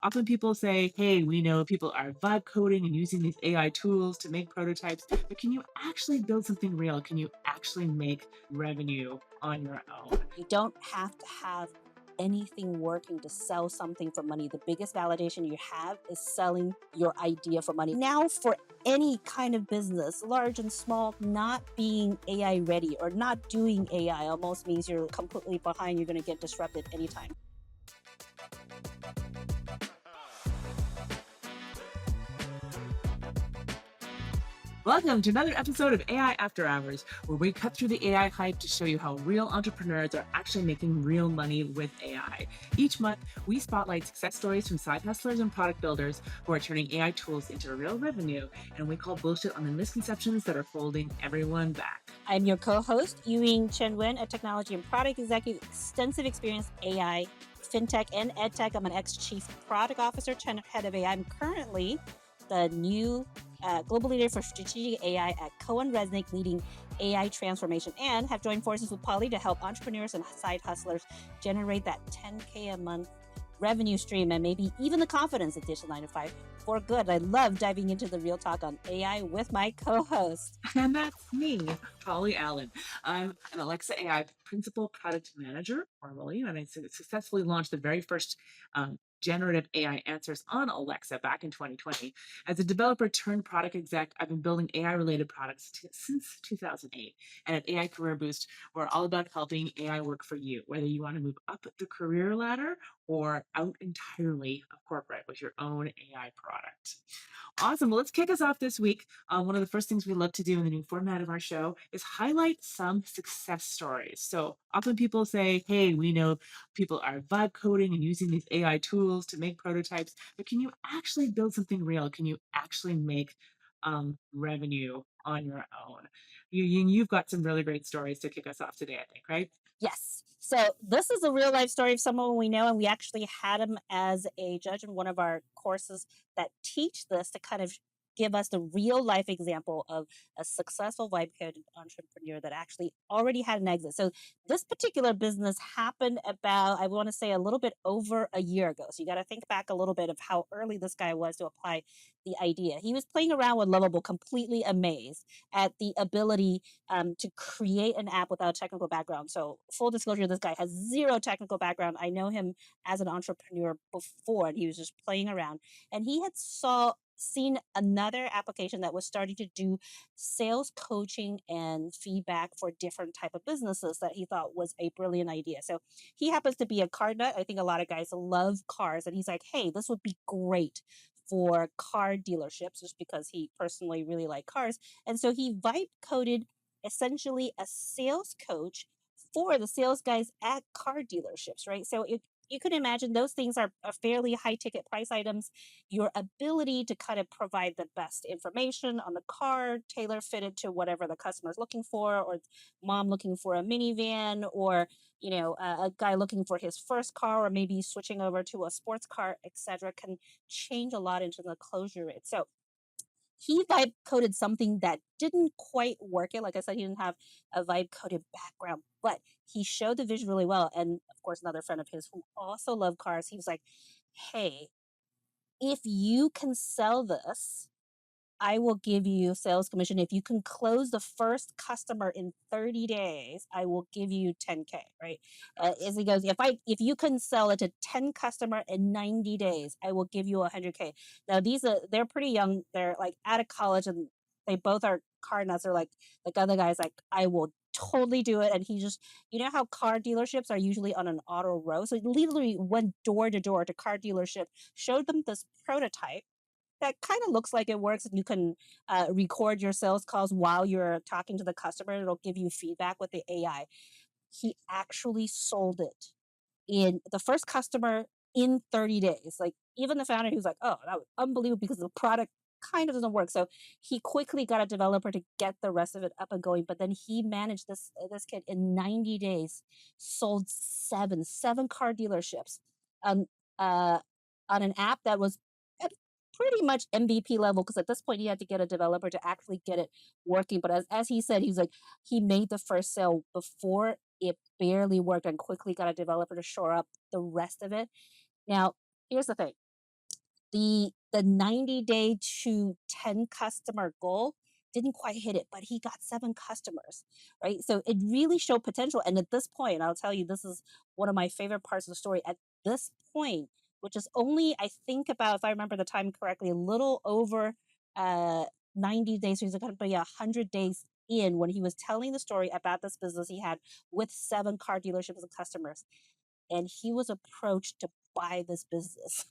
Often people say, hey, we know people are vibe coding and using these AI tools to make prototypes, but can you actually build something real? Can you actually make revenue on your own? You don't have to have anything working to sell something for money. The biggest validation you have is selling your idea for money. Now, for any kind of business, large and small, not being AI ready or not doing AI almost means you're completely behind. You're going to get disrupted anytime. Welcome to another episode of AI After Hours, where we cut through the AI hype to show you how real entrepreneurs are actually making real money with AI. Each month, we spotlight success stories from side hustlers and product builders who are turning AI tools into real revenue, and we call bullshit on the misconceptions that are holding everyone back. I'm your co host, Ewing Chen Wen, a technology and product executive, extensive experience AI, fintech, and edtech. I'm an ex chief product officer, head of AI. I'm currently the new global leader for strategic AI at Cohen Resnick, leading AI transformation, and have joined forces with Polly to help entrepreneurs and side hustlers generate that 10K a month revenue stream and maybe even the confidence that ditch the 9 to 5 for good. I love diving into the real talk on AI with my co-host. And that's me, Polly Allen. I'm an Alexa AI Principal Product Manager, formally, and I successfully launched the very first generative AI answers on Alexa back in 2020. As a developer turned product exec, I've been building AI related products since 2008. And at AI Career Boost, we're all about helping AI work for you, whether you want to move up the career ladder or out entirely of corporate with your own AI product. Awesome. Well, let's kick us off this week. One of the first things we love to do in the new format of our show is highlight some success stories. So often people say, hey, we know people are vibe coding and using these AI tools to make prototypes, but can you actually build something real? Can you actually make revenue on your own? You've got some really great stories to kick us off today, I think, right? Yes. So this is a real life story of someone we know, and we actually had him as a judge in one of our courses that teach this to kind of give us the real life example of a successful vibe coded entrepreneur that actually already had an exit. So this particular business happened about, I want to say, a little bit over a year ago. So you got to think back a little bit of how early this guy was to apply the idea. He was playing around with Lovable, completely amazed at the ability to create an app without technical background. So full disclosure, this guy has zero technical background. I know him as an entrepreneur before, and he was just playing around. And he had seen another application that was starting to do sales coaching and feedback for different type of businesses that he thought was a brilliant idea. So he happens to be a car nut. I think a lot of guys love cars, and he's like, hey, this would be great for car dealerships, just because he personally really liked cars. And so he vibe coded essentially a sales coach for the sales guys at car dealerships, right? So you could imagine those things are fairly high ticket price items. Your ability to kind of provide the best information on the car, tailor fitted to whatever the customer is looking for, or mom looking for a minivan, or a guy looking for his first car, or maybe switching over to a sports car, etc., can change a lot into the closure rate. So he vibe coded something that didn't quite work it. Like I said, he didn't have a vibe coded background, but he showed the vision really well. And of course, another friend of his who also loved cars, he was like, hey, if you can sell this, I will give you sales commission. If you can close the first customer in 30 days, I will give you 10K, right? As he goes, if you can sell it to 10 customer in 90 days, I will give you 100K. Now they're pretty young. They're like out of college, and they both are car nuts. They're like, the other guy's like, I will totally do it. And he just, how car dealerships are usually on an auto row. So he literally went door to door to car dealership, showed them this prototype that kind of looks like it works, and you can record your sales calls while you're talking to the customer. It'll give you feedback with the AI. He actually sold it in the first customer in 30 days. Like, even the founder, he was like, oh, that was unbelievable, because the product kind of doesn't work. So he quickly got a developer to get the rest of it up and going. But then he managed this kid in 90 days, sold seven car dealerships um, uh, on an app that was at pretty much MVP level, because at this point he had to get a developer to actually get it working. But as he said, he's like, he made the first sale before it barely worked, and quickly got a developer to shore up the rest of it. Now, here's the thing. The 90-day to 10 customer goal didn't quite hit it, but he got 7 customers, right? So it really showed potential, and at this point, I'll tell you, this is one of my favorite parts of the story. At this point, which is only, I think about, if I remember the time correctly, a little over, uh, 90 days, so he's gonna be 100 days in when he was telling the story about this business he had with 7 car dealerships and customers, and he was approached to buy this business.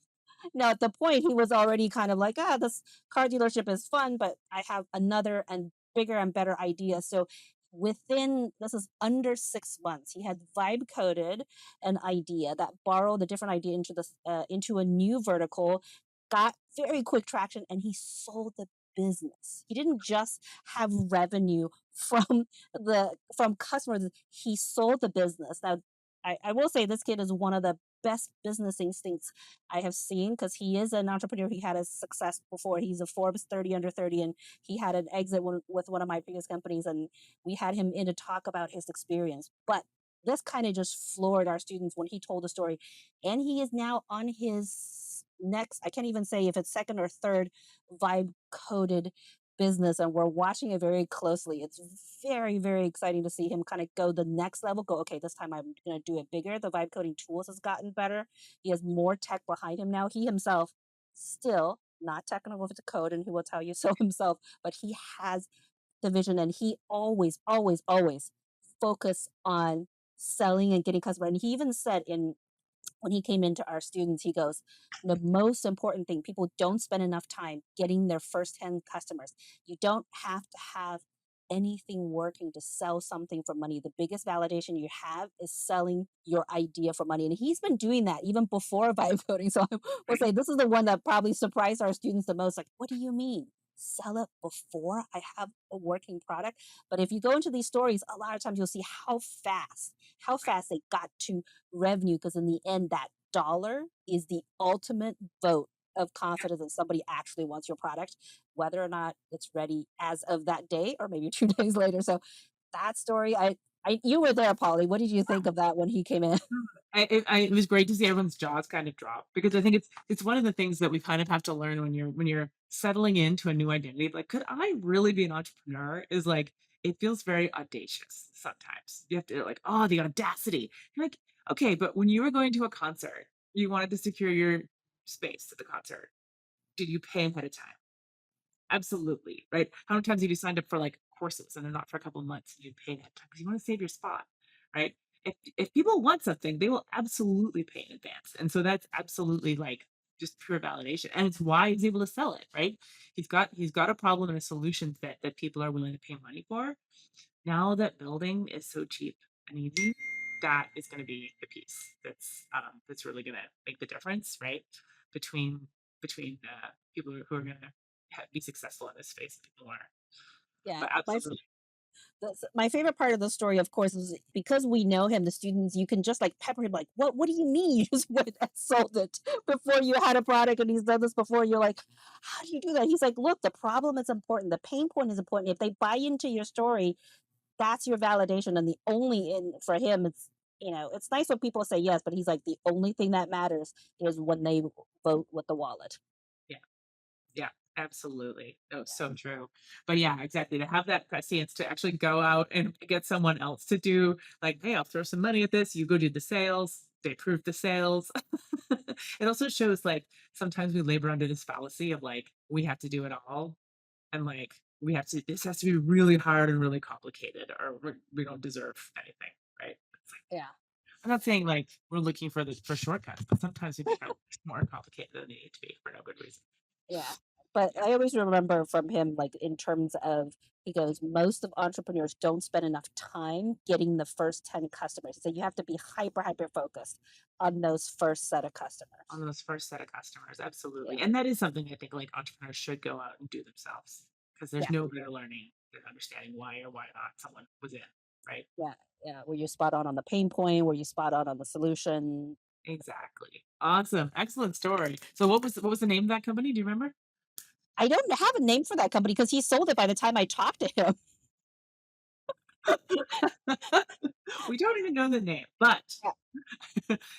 Now, at the point, he was already kind of like, ah, this car dealership is fun, but I have another and bigger and better idea. So, within this is under 6 months, he had vibe coded an idea that borrowed a different idea into this into a new vertical, got very quick traction, and he sold the business. He didn't just have revenue from from customers; he sold the business. Now, I will say this kid is one of the best business instincts I have seen because he is an entrepreneur. He had a success before. He's a Forbes 30 under 30, and he had an exit with one of my previous companies. And we had him in to talk about his experience. But this kind of just floored our students when he told the story. And he is now on his next, I can't even say if it's second or third vibe coded business, and we're watching it very closely. It's very, very exciting to see him kind of go the next level. Go, okay, this time I'm going to do it bigger. The vibe coding tools has gotten better. He has more tech behind him now. He himself still not technical with the code, and he will tell you so himself. But he has the vision, and he always, always, always focus on selling and getting customers. And he even said in when he came into our students, he goes, the most important thing, people don't spend enough time getting their first 10 customers. You don't have to have anything working to sell something for money. The biggest validation you have is selling your idea for money. And he's been doing that even before vibe coding. So I will say this is the one that probably surprised our students the most. Like, what do you mean? Sell it before I have a working product. But if you go into these stories, a lot of times you'll see how fast they got to revenue, because in the end, that dollar is the ultimate vote of confidence that somebody actually wants your product, whether or not it's ready as of that day or maybe 2 days later. So that story, you were there, Polly. What did you think of that when he came in? It was great to see everyone's jaws kind of drop because I think it's one of the things that we kind of have to learn when you're settling into a new identity. Like, could I really be an entrepreneur? Is like it feels very audacious sometimes. You have to like, oh, the audacity. You're like, okay, but when you were going to a concert, you wanted to secure your space at the concert. Did you pay ahead of time? Absolutely, right? How many times have you signed up for, like, courses and they're not for a couple of months and you pay that time because you wanna save your spot, right? If people want something, they will absolutely pay in advance, and so that's absolutely, like, just pure validation, and it's why he's able to sell it, right? He's got a problem and a solution that people are willing to pay money for. Now that building is so cheap and easy, that is gonna be the piece that's really gonna make the difference, right? Between people who are gonna be successful in this space and people who aren't. Yeah, But absolutely. my favorite part of the story, of course, is because we know him, the students, you can just like pepper him, like, what do you mean you just went and sold it before you had a product and he's done this before? You're like, how do you do that? He's like, look, the problem is important, the pain point is important. If they buy into your story, that's your validation. And the only in for him, it's nice when people say yes, but he's like, the only thing that matters is when they vote with the wallet. Yeah. Yeah, absolutely. No, so true. But yeah, exactly. To have that prescience to actually go out and get someone else to do like, hey, I'll throw some money at this. You go do the sales. They approve the sales. It also shows like sometimes we labor under this fallacy of like we have to do it all, and like we have to. This has to be really hard and really complicated, or we don't deserve anything, right? It's like, Yeah. I'm not saying like we're looking for shortcuts, but sometimes we become more complicated than they need to be for no good reason. Yeah, but Yeah. I always remember from him, like, in terms of he goes, "Most of entrepreneurs don't spend enough time getting the first 10 customers." So you have to be hyper, hyper focused on those first set of On customers. those first set of customers, absolutely, Yeah, and that is something I think, like, entrepreneurs should go out and do themselves, because there's yeah, no better learning than understanding why or why not someone was in, right? yeah, yeah. Were you spot on the pain point? Were you spot on the solution? Exactly. Awesome, excellent story. So what was the name of that company? Do you remember? I don't have a name for that company because he sold it by the time I talked to him. We don't even know the name, but Yeah.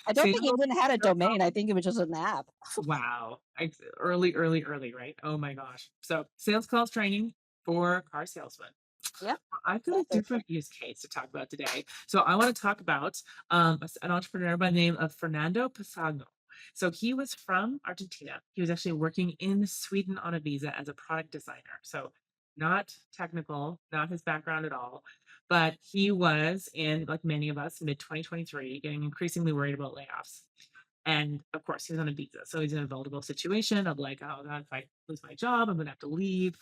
I so don't you think it know, even had a domain. I think it was just an app. wow, early, early, early, right? Oh my gosh. So sales calls training for car salesmen. Yep, I've got a exactly. different use case to talk about today. So I want to talk about an entrepreneur by the name of Fernando Pasago. So he was from Argentina. He was actually working in Sweden on a visa as a product designer. So not technical, not his background at all. But he was in, like many of us, mid 2023, getting increasingly worried about layoffs. And of course, he was on a visa. So he's in a vulnerable situation of like, oh God, if I lose my job, I'm gonna have to leave.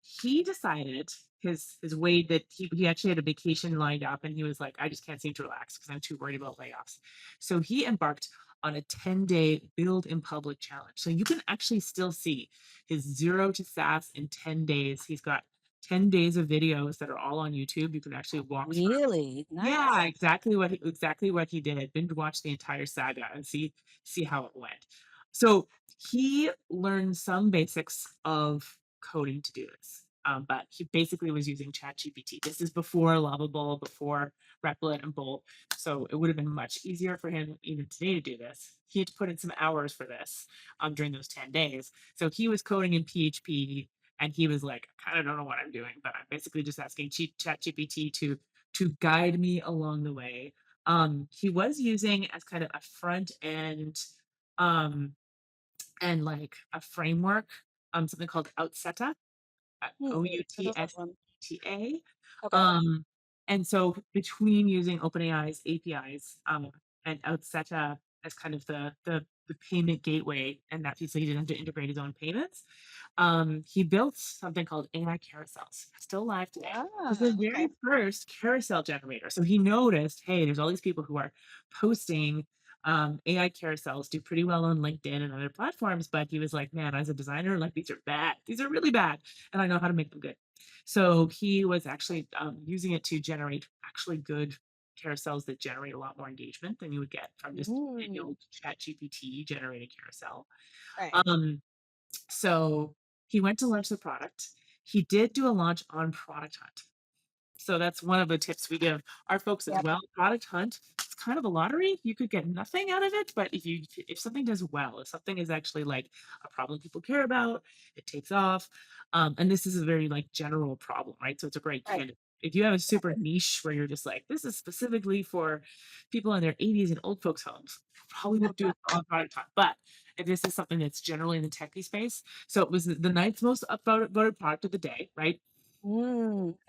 He decided his way that he actually had a vacation lined up and he was like, I just can't seem to relax because I'm too worried about layoffs. So he embarked on a 10-day build in public challenge. So you can actually still see his zero to SaaS in 10 days. He's got 10 days of videos that are all on YouTube. You can actually walk through. Really Yeah, nice. exactly what he did. Binge watch the entire saga and see how it went. So he learned some basics of coding to do this, but he basically was using ChatGPT. This is before Lovable, before Replit and Bolt, so it would have been much easier for him even today to do this. He had to put in some hours for this during those 10 days. So he was coding in PHP and he was like, I kind of don't know what I'm doing, but I'm basically just asking ChatGPT to guide me along the way. He was using as kind of a front end um, and like a framework, something called Outseta, Heard of that one. Outseta. Okay. Um, and so between using OpenAI's APIs and Outseta as kind of the payment gateway, and that piece, so he didn't have to integrate his own payments. He built something called AI carousels, still live today. It's the Ah, okay. very first carousel generator. So he noticed, hey, there's all these people who are posting AI carousels, do pretty well on LinkedIn and other platforms. But he was like, man, as a designer, like these are bad. These are really bad. And I know how to make them good. So he was actually using it to generate actually good carousels that generate a lot more engagement than you would get from just Mm, manual chat GPT generated carousel. right. Um, so he went to launch the product. He did do a launch on Product Hunt. So that's one of the tips we give our folks as Yep. well. Product hunt, it's kind of a lottery. You could get nothing out of it, but if something does well, if something is actually like a problem people care about, it takes off. And this is a very like general problem, right? So it's a great Right. candidate. If you have a super Exactly. niche where you're just like, this is specifically for people in their 80s and old folks' homes, probably won't do it on product hunt. But if this is something that's generally in the techie space, so it was the ninth most voted product of the day, right?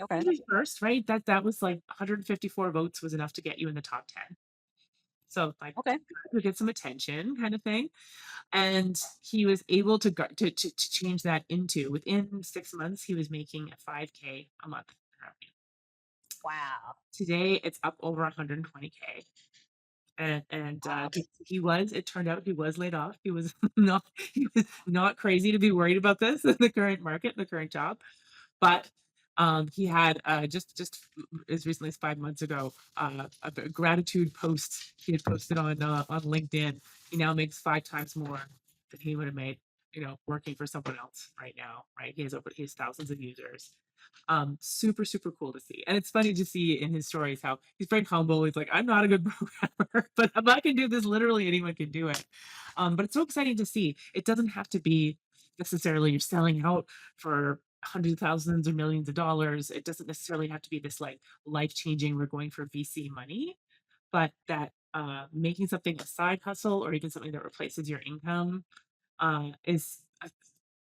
Okay. Usually first, right? That was like 154 votes was enough to get you in the top 10. So like Okay. to get some attention kind of thing. And he was able to to change that into within 6 months, he was making a 5K a month revenue. Wow. Today it's up over 120K. And Wow. he was, it turned out he was laid off. He was not crazy to be worried about this in the current market, the current job. But he had just as recently as 5 months ago a gratitude post he had posted on LinkedIn. He now makes 5 times more than he would have made, working for someone else right now. Right, he has thousands of users. Super super cool to see, and it's funny to see in his stories how he's very humble. He's like, I'm not a good programmer, but if I can do this, literally anyone can do it. But it's so exciting to see. It doesn't have to be necessarily you're selling out for hundreds of thousands or millions of dollars. It doesn't necessarily have to be this like life changing. We're going for VC money, but that making something a side hustle or even something that replaces your income is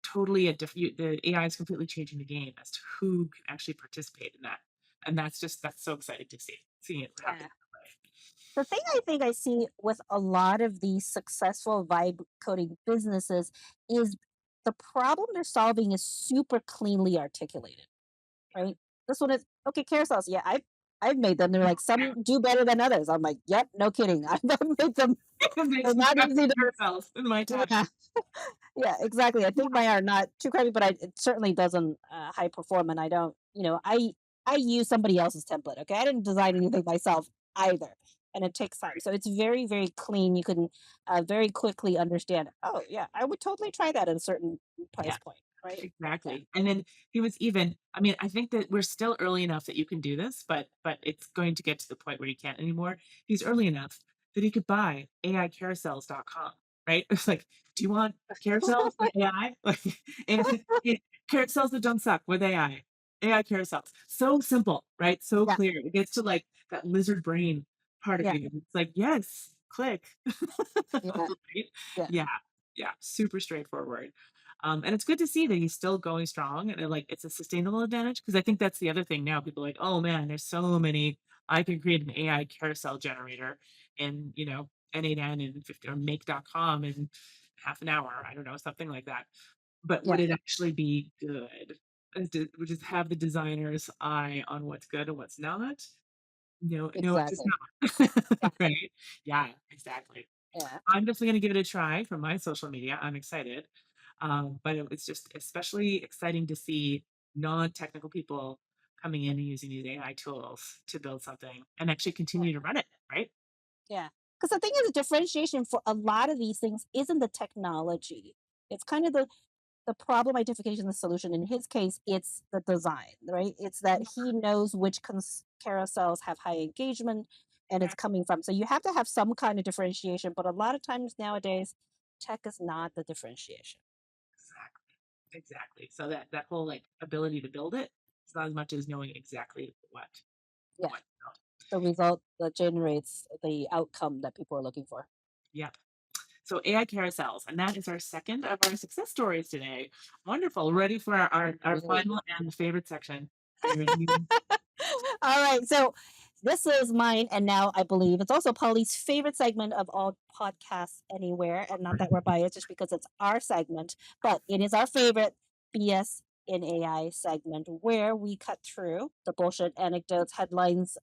totally a different. The AI is completely changing the game as to who can actually participate in that, and that's so exciting to see seeing it happen. Yeah. The thing I think I see with a lot of these successful vibe coding businesses is the problem they're solving is super cleanly articulated, right? This one is okay. Carousels, yeah, I've made them. They're like some do better than others. I'm like, yep, no kidding. I've made them. It They're makes me not crack easy to. carousels in my time. Yeah, yeah, exactly. I think mine are not too crappy, but it certainly doesn't high perform. And I don't, I use somebody else's template. Okay, I didn't design anything myself either, and it takes time. So it's very, very clean. You can very quickly understand. Oh, yeah, I would totally try that at a certain Yeah. price point. right? Yeah, Exactly. And then he was even I mean, I think that we're still early enough that you can do this, but it's going to get to the point where you can't anymore. He's early enough that he could buy aicarousels.com, right? It's like, "Do you want carousels with AI?" Like, and carousels that don't suck with AI. AI carousels. So simple, right? So yeah, clear. It gets to, like, that lizard brain part of yeah, you. It's like, "Yes, click." yeah, Right? yeah, Yeah, yeah, super straightforward. And it's good to see that he's still going strong and like it's a sustainable advantage because I think that's the other thing now. People are like, oh man, there's so many. I can create an AI carousel generator in, N8N and 50 or make.com in half an hour. I don't know, something like that. But would yeah, it actually be good? Would just have the designer's eye on what's good and what's not? No, no, it does exactly. Yeah, not. Right? Yeah, exactly. yeah, I'm definitely gonna give it a try from my social media. I'm excited. But it's just especially exciting to see non-technical people coming in and using these AI tools to build something and actually yeah, continue to run it, right? yeah. Because the thing is, the differentiation for a lot of these things isn't the technology. It's kind of the problem identification, the solution. In his case, it's the design, right? It's that he knows which carousels have high engagement and it's Yeah, coming from. So you have to have some kind of differentiation, but a lot of times nowadays, tech is not the differentiation. exactly. Exactly. So that whole like ability to build it, it's not as much as knowing exactly Yeah, what to build. the result that generates the outcome that people are looking for. Yeah. So AI carousels, and that is our second of our success stories today. Wonderful. Ready for our Really. final and favorite section. Are you ready? All right. So this is mine. And now I believe it's also Polly's favorite segment of all podcasts anywhere. And not that we're biased just because it's our segment, but it is our favorite BS in AI segment where we cut through the bullshit anecdotes, headlines,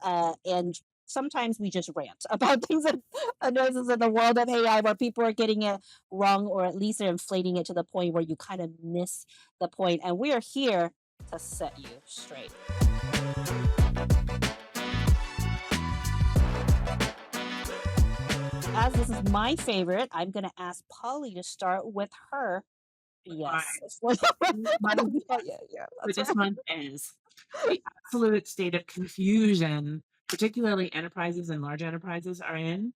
and sometimes we just rant about things that annoys us in the world of AI where people are getting it wrong or at least they're inflating it to the point where you kind of miss the point. And we are here to set you straight. As this is my favorite, I'm going to ask Polly to start with her All BS. right. My Yeah, yeah, for that's this right. month is the absolute state of confusion, particularly enterprises and large enterprises are in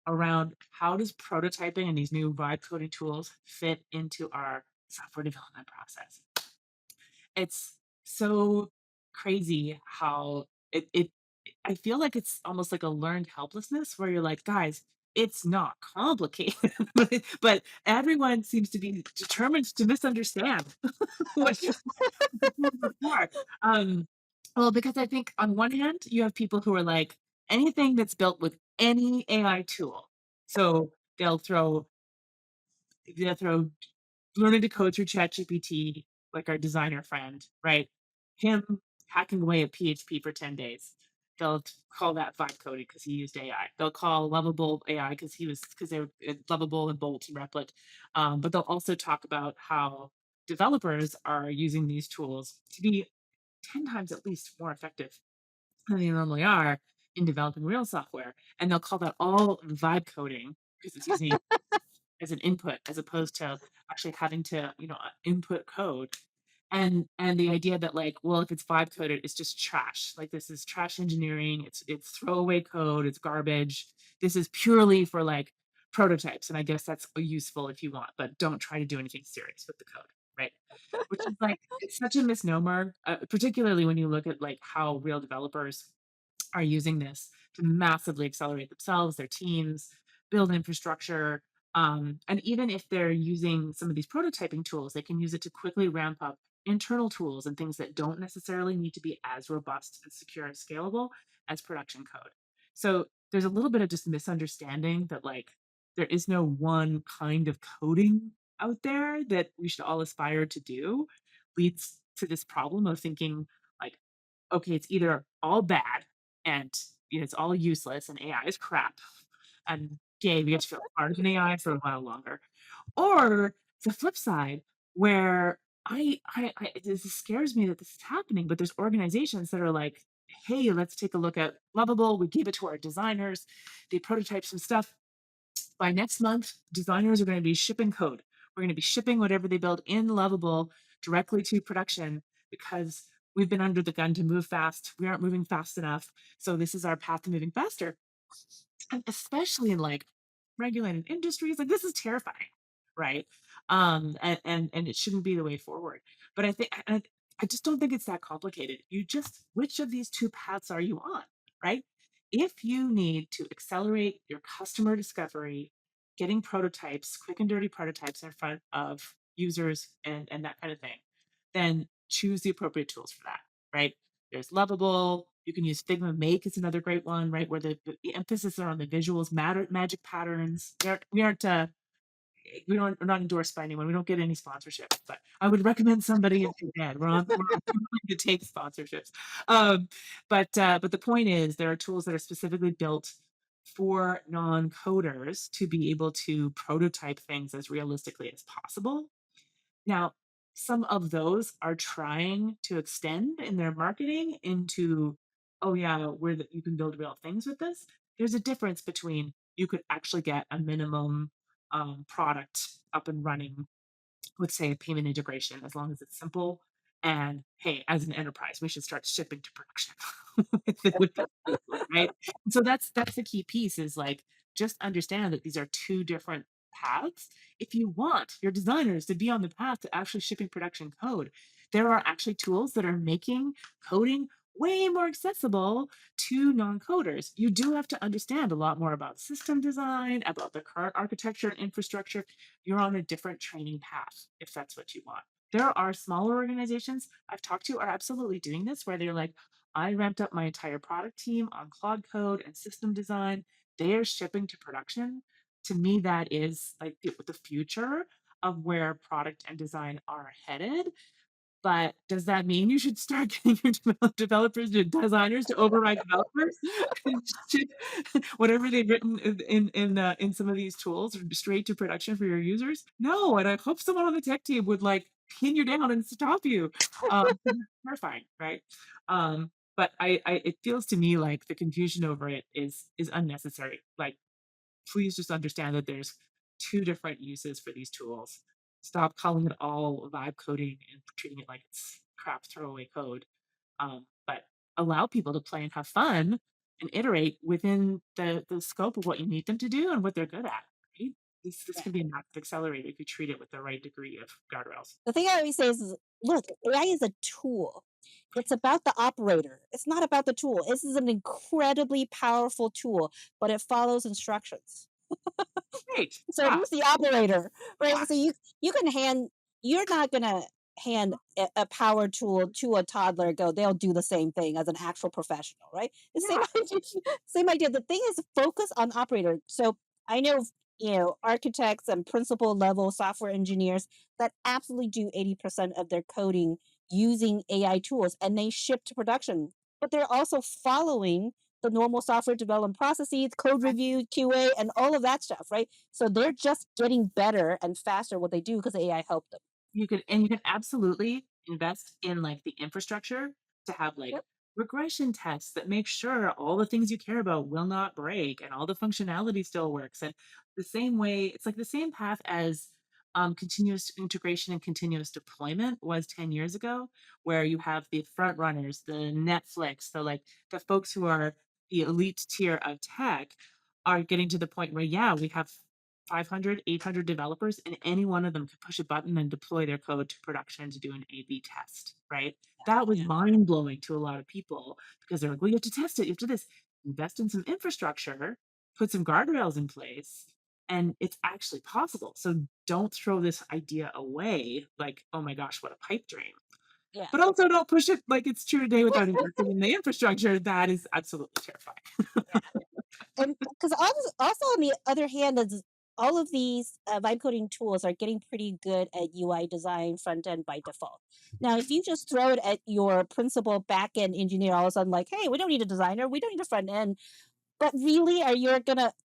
around how does prototyping and these new vibe coding tools fit into our software development process. It's so crazy how it I feel like it's almost like a learned helplessness where you're like, guys, it's not complicated, but everyone seems to be determined to misunderstand what before. Well, because I think on one hand, you have people who are like, anything that's built with any AI tool. So they'll throw learning to code through ChatGPT, like our designer friend, right? Him hacking away at PHP for 10 days. They'll call that vibe coding because he used AI. They'll call Lovable AI because they were Lovable and Bolt and Replit. But they'll also talk about how developers are using these tools to be 10 times at least more effective than they normally are in developing real software. And they'll call that all vibe coding because it's using as an input as opposed to actually having to, input code. And the idea that like, well, if it's vibe coded, it's just trash. Like this is trash engineering. It's throwaway code. It's garbage. This is purely for like prototypes. And I guess that's useful if you want, but don't try to do anything serious with the code, right? Which is like it's such a misnomer, particularly when you look at like how real developers are using this to massively accelerate themselves, their teams, build infrastructure. And even if they're using some of these prototyping tools, they can use it to quickly ramp up internal tools and things that don't necessarily need to be as robust and secure and scalable as production code. So there's a little bit of just misunderstanding that like there is no one kind of coding out there that we should all aspire to do leads to this problem of thinking like okay, it's either all bad and it's all useless and AI is crap, and yay, we get to feel part of an AI for a while longer, or the flip side where I this scares me that this is happening, but there's organizations that are like, hey, let's take a look at Lovable. We gave it to our designers. They prototype some stuff by next month, designers are going to be shipping code. We're going to be shipping whatever they build in Lovable directly to production because we've been under the gun to move fast. We aren't moving fast enough. So this is our path to moving faster. And especially in like regulated industries, like this is terrifying, right? And it shouldn't be the way forward. But I just don't think it's that complicated. You just which of these two paths are you on, right? If you need to accelerate your customer discovery, getting prototypes, quick and dirty prototypes in front of users and that kind of thing, then choose the appropriate tools for that, right? There's Lovable. You can use Figma Make is another great one, right? Where the emphasis are on the visuals, magic patterns. We're not endorsed by anyone. We don't get any sponsorships, but I would recommend somebody if you did. We're willing to take sponsorships. Um, but the point is, there are tools that are specifically built for non-coders to be able to prototype things as realistically as possible. Now, some of those are trying to extend in their marketing into, "Oh, yeah, you can build real things with this." There's a difference between you could actually get a minimum, product up and running with, say, a payment integration, as long as it's simple, and, hey, as an enterprise, we should start shipping to production with this quickly, right? And so that's the key piece is, like, just understand that these are 2 different paths. If you want your designers to be on the path to actually shipping production code, there are actually tools that are making coding way more accessible to non-coders. You do have to understand a lot more about system design, about the current architecture and infrastructure. You're on a different training path if that's what you want. There are smaller organizations I've talked to are absolutely doing this where they're like, I ramped up my entire product team on Claude Code and system design. They are shipping to production. To me, that is like the future of where product and design are headed. But does that mean you should start getting your developers and designers to override developers and ship whatever they've written in some of these tools straight to production for your users? No, and I hope someone on the tech team would like pin you down and stop you. 'Cause it's terrifying, right? But it feels to me like the confusion over it is unnecessary. Like please just understand that there's 2 different uses for these tools. Stop calling it all vibe coding and treating it like it's crap throwaway code. But allow people to play and have fun and iterate within the scope of what you need them to do and what they're good at, right? This Yeah. can be a massive accelerator if you treat it with the right degree of guardrails. The thing I always say is, look, AI is a tool. It's about the operator. It's not about the tool. This is an incredibly powerful tool, but it follows instructions. Great. So Yeah. who's the operator, right? Yeah. So you can hand you're not gonna hand a power tool to a toddler and go, they'll do the same thing as an actual professional, right? The same Yeah. idea, same idea. The thing is focus on operator. So I know architects and principal level software engineers that absolutely do 80% of their coding using AI tools and they ship to production. But they're also following the normal software development processes, code review, QA, and all of that stuff, right? So they're just getting better and faster what they do because AI helped them. You can absolutely invest in, like, the infrastructure to have, like, Yep. regression tests that make sure all the things you care about will not break and all the functionality still works, and the same way it's like the same path as, continuous integration and continuous deployment was 10 years ago, where you have the front runners, the Netflix, the folks who are the elite tier of tech are getting to the point where, yeah, we have 500, 800 developers, and any one of them could push a button and deploy their code to production to do an A/B test, right? That was mind blowing to a lot of people because they're like, well, you have to test it. You have to this. Invest in some infrastructure, put some guardrails in place, and it's actually possible. So don't throw this idea away like, oh my gosh, what a pipe dream. Yeah. But also don't push it like it's true today without investing in the infrastructure. That is absolutely terrifying. And because also on the other hand, is all of these vibe coding tools are getting pretty good at UI design front end by default. Now, if you just throw it at your principal back end engineer, all of a sudden, like, hey, we don't need a designer, we don't need a front end. But really,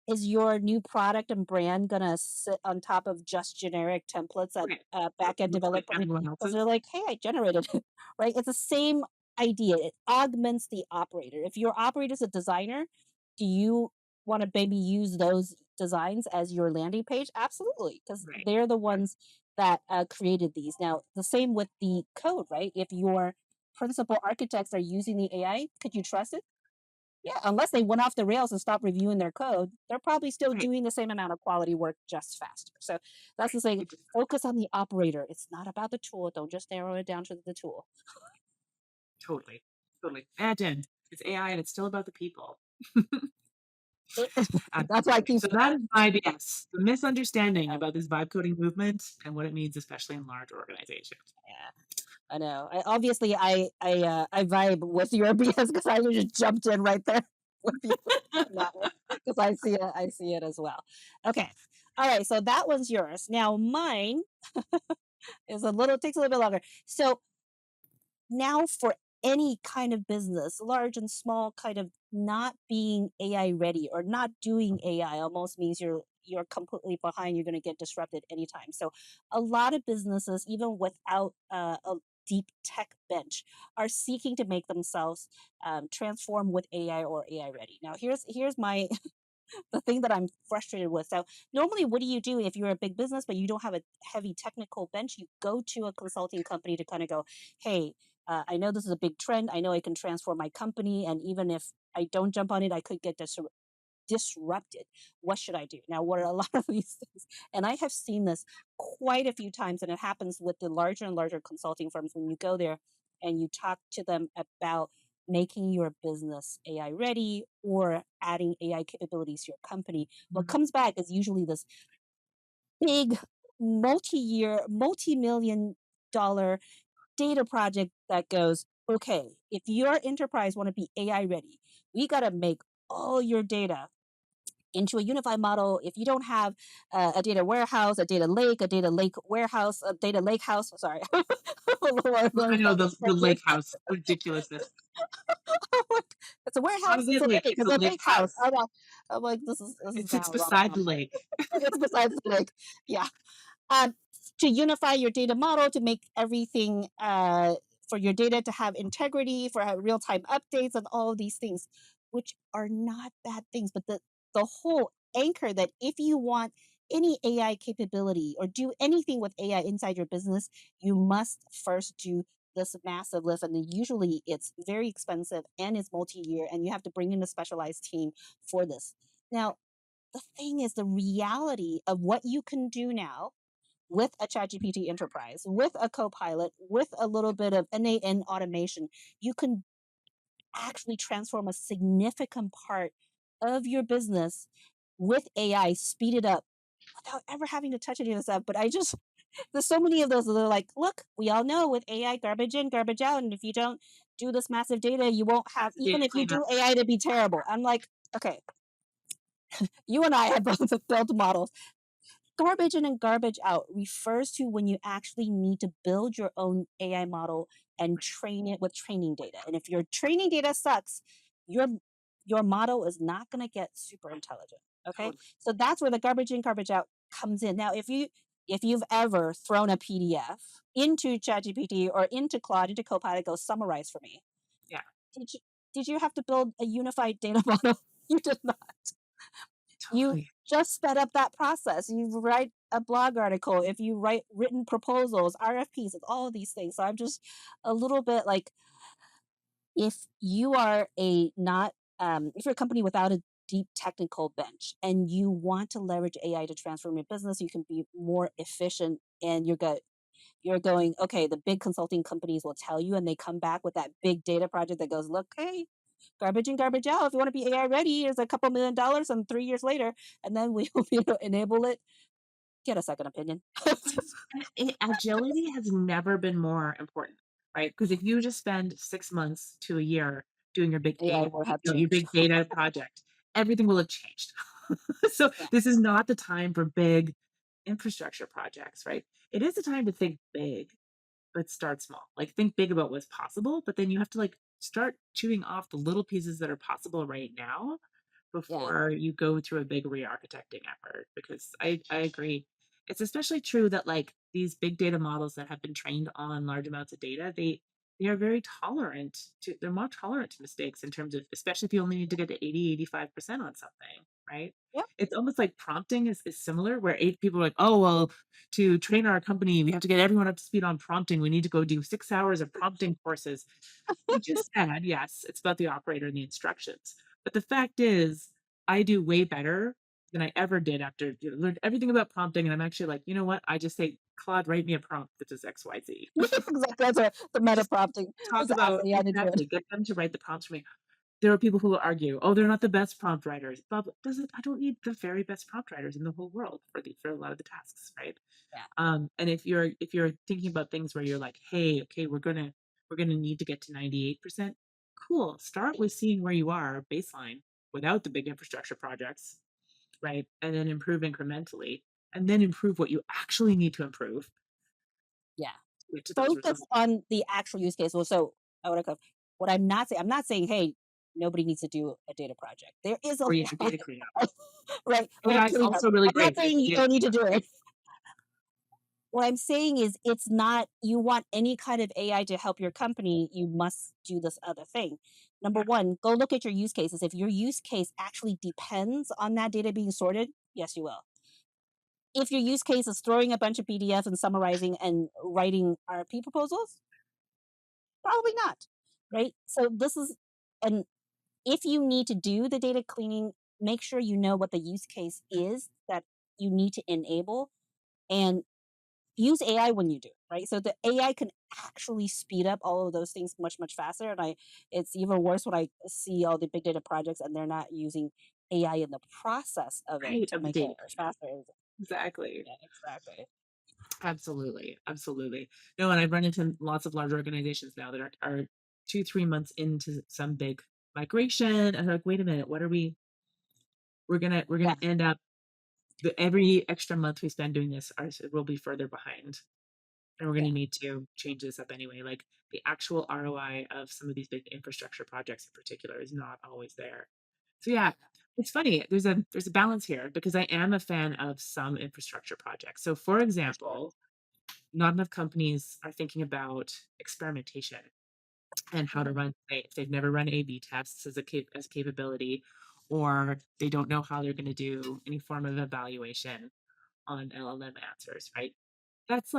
is your new product and brand gonna sit on top of just generic templates that Right. back end Looks like developer everyone because they're else's. like, hey, I generated it, right? It's the same idea. It augments the operator. If your operator is a designer, do you want to maybe use those designs as your landing page? Absolutely, because Right. they're the Right. ones. that created these. Now, the same with the code, right? If your principal architects are using the AI, could you trust it? Yeah, unless they went off the rails and stopped reviewing their code, they're probably still Right, doing the same amount of quality work just faster. So that's right. the thing. It just Focus on the operator. It's not about the tool. Don't just narrow it down to the tool. totally, totally. Imagine it's AI and it's still about the people. That's why I Absolutely. keep. So that is my BS, the misunderstanding about this vibe coding movement and what it means, especially in large organizations. Yeah, I know. I vibe with your BS because I just jumped in right there with you on that one because I see it. I see it as well. Okay. All right. So that one's yours. Now mine is a little takes a little bit longer. So now for any kind of business, large and small, kind of not being AI ready or not doing AI almost means you're completely behind. You're going to get disrupted anytime. So a lot of businesses, even without a deep tech bench, are seeking to make themselves transform with AI or AI ready. Now, here's my the thing that I'm frustrated with. So normally, what do you do if you're a big business but you don't have a heavy technical bench? You go to a consulting company to kind of go, hey, I know this is a big trend. I know I can transform my company, and even if I don't jump on it, I could get disrupted. What should I do? Now, what are a lot of these things? And I have seen this quite a few times, and it happens with the larger and larger consulting firms when you go there and you talk to them about making your business AI ready or adding AI capabilities to your company. What Mhm. comes back is usually this big multi-year, multi-million dollar data project that goes, okay, if your enterprise want to be AI ready, we got to make all your data into a unified model. If you don't have a data warehouse, a data lake warehouse, a data lake house, sorry, let I me know start this the correctly. lake house ridiculousness. It's a warehouse, it's Positive a lake, lake, it's it's a a lake lake house. house. I'm like, this It is sits now rom beside com. the lake. It's besides the lake. Yeah. um, to unify your data model to make everything for your data to have integrity, for have real-time updates and all of these things, which are not bad things. But the whole anchor that if you want any AI capability or do anything with AI inside your business, you must first do this massive lift. And then usually it's very expensive and it's multi-year, and you have to bring in a specialized team for this. Now, the thing is, the reality of what you can do now with a ChatGPT Enterprise, with a Copilot, with a little bit of NAN automation, you can actually transform a significant part of your business with AI, speed it up without ever having to touch any of this stuff. But I just, there's so many of those that are like, look, we all know with AI, garbage in, garbage out. And if you don't do this massive data, you won't have, Massive even data if you do cleanup. AI to be terrible. I'm like, okay, you and I have both built models. Garbage in and garbage out refers to when you actually need to build your own AI model and train it with training data. And if your training data sucks, your your model is not going to get super intelligent. Okay, Totally. so that's where the garbage in, garbage out comes in. Now, if you've ever thrown a PDF into ChatGPT or into Claude, into Copilot, go summarize for me. Yeah, Did you did you have to build a unified data model? You did not. You totally. just sped up that process. You write a blog article, if you write written proposals, RFPs, and all of these things. So I'm just a little bit like, if you are a not if you're a company without a deep technical bench and you want to leverage AI to transform your business, you can be more efficient, and you're going, okay, the big consulting companies will tell you, and they come back with that big data project that goes, look, hey, garbage in, garbage out. If you want to be AI ready, here's a couple $1,000,000, and 3 years later, and then we will be able to enable it. Get a second opinion. Agility has never been more important, right? Because if you just spend 6 months to a year doing your big AI data, will have your changed. big data project, everything will have changed. So, Yeah, this is not the time for big infrastructure projects, right? It is the time to think big, but start small. Like, think big about what's possible, but then you have to, like, start chewing off the little pieces that are possible right now yeah, before you go through a big re-architecting effort, because I agree. It's especially true that, like, these big data models that have been trained on large amounts of data, they are very tolerant to they're more tolerant to mistakes in terms of, especially if you only need to get to 80, 85% on something. right? Yep. It's almost like prompting is similar, where eight people are like, oh, well, to train our company, we have to get everyone up to speed on prompting. We need to go do 6 hours of prompting courses. You just said, yes, it's about the operator and the instructions. But the fact is, I do way better than I ever did after learned everything about prompting. And I'm actually like, you know what? I just say, Claude, write me a prompt that does XYZ. Exactly. That's what the meta Just prompting. talk Just ask about AI to do it. exactly, get them to write the prompts for me. There are people who will argue, "Oh, they're not the best prompt writers." But doesn't I don't need the very best prompt writers in the whole world for a lot of the tasks, right? Yeah. And if you're thinking about things where you're like, "Hey, okay, we're gonna need to get to 98%." Cool. Start with seeing where you are baseline without the big infrastructure projects, right? And then improve incrementally, and then improve what you actually need to improve, Yeah. get to those Focus results. on the actual use case. Well, so I would have what I'm not saying, hey, nobody needs to do a data project. There is a Or yeah, lot, data cleanup. right? Or AI is cleanup. also really I'm not great at saying you data don't need to cleanup. do it. What I'm saying is it's not you want any kind of AI to help your company, you must do this other thing. Number Yeah. one, go look at your use cases. If your use case actually depends on that data being sorted, yes, you will. If your use case is throwing a bunch of PDF and summarizing and writing RFP proposals, probably not. Right. So this is, and if you need to do the data cleaning, make sure you know what the use case is that you need to enable and use AI when you do, right? So the AI can actually speed up all of those things much, much faster. And it's even worse when I see all the big data projects and they're not using AI in the process of it Right, to of the make it data cleanup. faster. Exactly. Yeah, exactly. Absolutely, absolutely. No, and I've run into lots of large organizations now that are 2, 3 months into some big migration, and they're like, "Wait a minute, what are we're gonna Yeah, end up every extra month we spend doing this, ours will be further behind, and we're yeah, gonna need to change this up anyway." Like, the actual ROI of some of these big infrastructure projects in particular is not always there. So, yeah, it's funny, there's a balance here because I am a fan of some infrastructure projects. So, for for sure. example, not enough companies are thinking about experimentation and how to Mhm. run if they've never run A/B tests as capability, or they don't know how they're going to do any form of evaluation on LLM answers, right? That's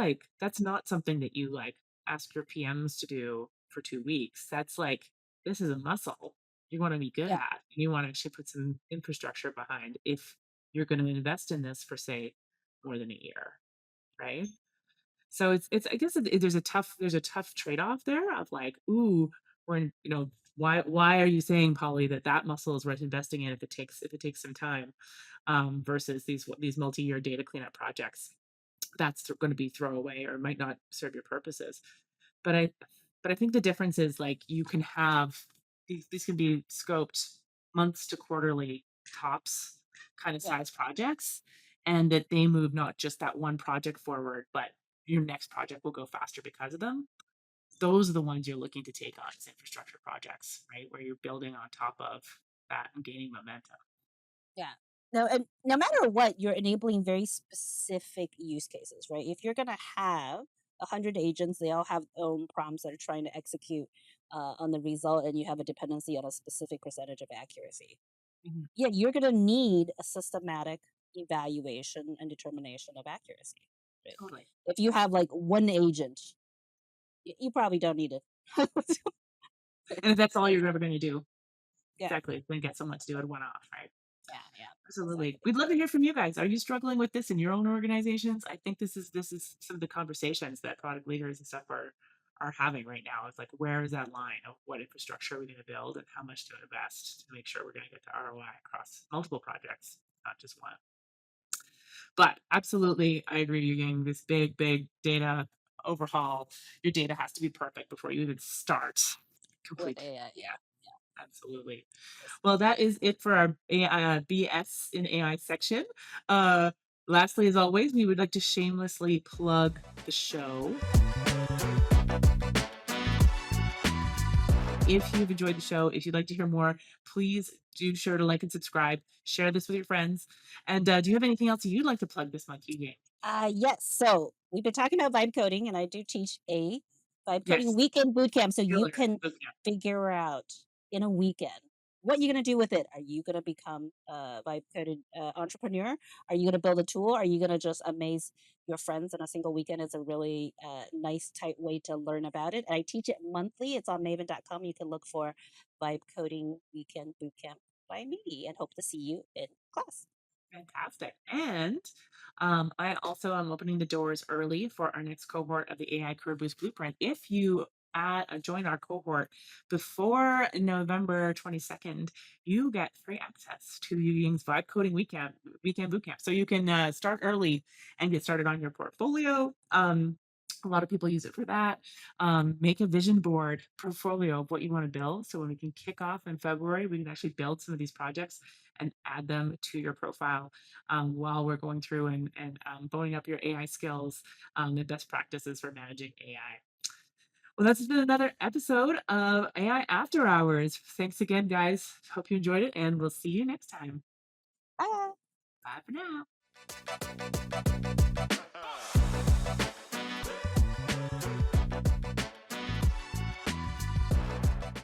not something that you like ask your PMs to do for 2 weeks. That's like this is a muscle you want to be good Yeah, at. You want to actually put some infrastructure behind if you're going to invest in this for say more than a year, right? So it's I guess there's a tough trade-off there of like, ooh, why are you saying, Polly, that that muscle is worth investing in if it takes some time, versus these multi-year data cleanup projects that's going to be throwaway or might not serve your purposes. But I think the difference is like you can have these can be scoped months to quarterly tops kind of yeah, size projects, and that they move not just that one project forward, but your next project will go faster because of them. Those are the ones you're looking to take on as infrastructure projects, right? Where you're building on top of that and gaining momentum. yeah. No, and no matter what, you're enabling very specific use cases, right? If you're gonna have 100 agents, they all have their own prompts that are trying to execute on the result, and you have a dependency on a specific percentage of accuracy. Mhm. Yeah, you're gonna need a systematic evaluation and determination of accuracy. Right? Totally. If you have like one agent, you probably don't need it. And if that's all you're ever going to do, Yeah, exactly, then get someone to do it one off, right? yeah, yeah, Absolutely. exactly. We'd love to hear from you guys. Are you struggling with this in your own organizations? I think this is some of the conversations that product leaders and stuff are having right now. It's like where is that line of what infrastructure are we going to build and how much to invest to make sure we're going to get to ROI across multiple projects, not just one. But absolutely, I agree. You're getting this big, big data overhaul. Your data has to be perfect before you even start. With Complete. AI, Yeah, yeah. absolutely. Yes. Well, that is it for our BS in AI section. Uh, Lastly, as always, we would like to shamelessly plug the show. If you've enjoyed the show, if you'd like to hear more, please do sure to like and subscribe. Share this with your friends. And do you have anything else you'd like to plug this month, Eugene? Yes. So we've been talking about vibe coding, and I do teach a vibe coding Yes, weekend boot camp. So you killer. can Boot camp. figure out in a weekend what you gonna do with it? Are you gonna become a vibe coded entrepreneur? Are you gonna build a tool? Are you gonna just amaze your friends in a single weekend? Is a really nice, tight way to learn about it. And I teach it monthly. It's on maven.com. You can look for Vibe Coding Weekend Bootcamp by me and hope to see you in class. Fantastic. And I also am opening the doors early for our next cohort of the AI Career Boost Blueprint. If you join our cohort before November 22nd, you get free access to Ying's Vibe Coding Weekend Bootcamp. So you can start early and get started on your portfolio. A lot of people use it for that. Make a vision board portfolio of what you want to build. So when we can kick off in February, we can actually build some of these projects and add them to your profile while we're going through and boning up your AI skills and best practices for managing AI. Well, that's been another episode of AI After Hours. Thanks again, guys. Hope you enjoyed it, and we'll see you next time. Bye. Bye for now.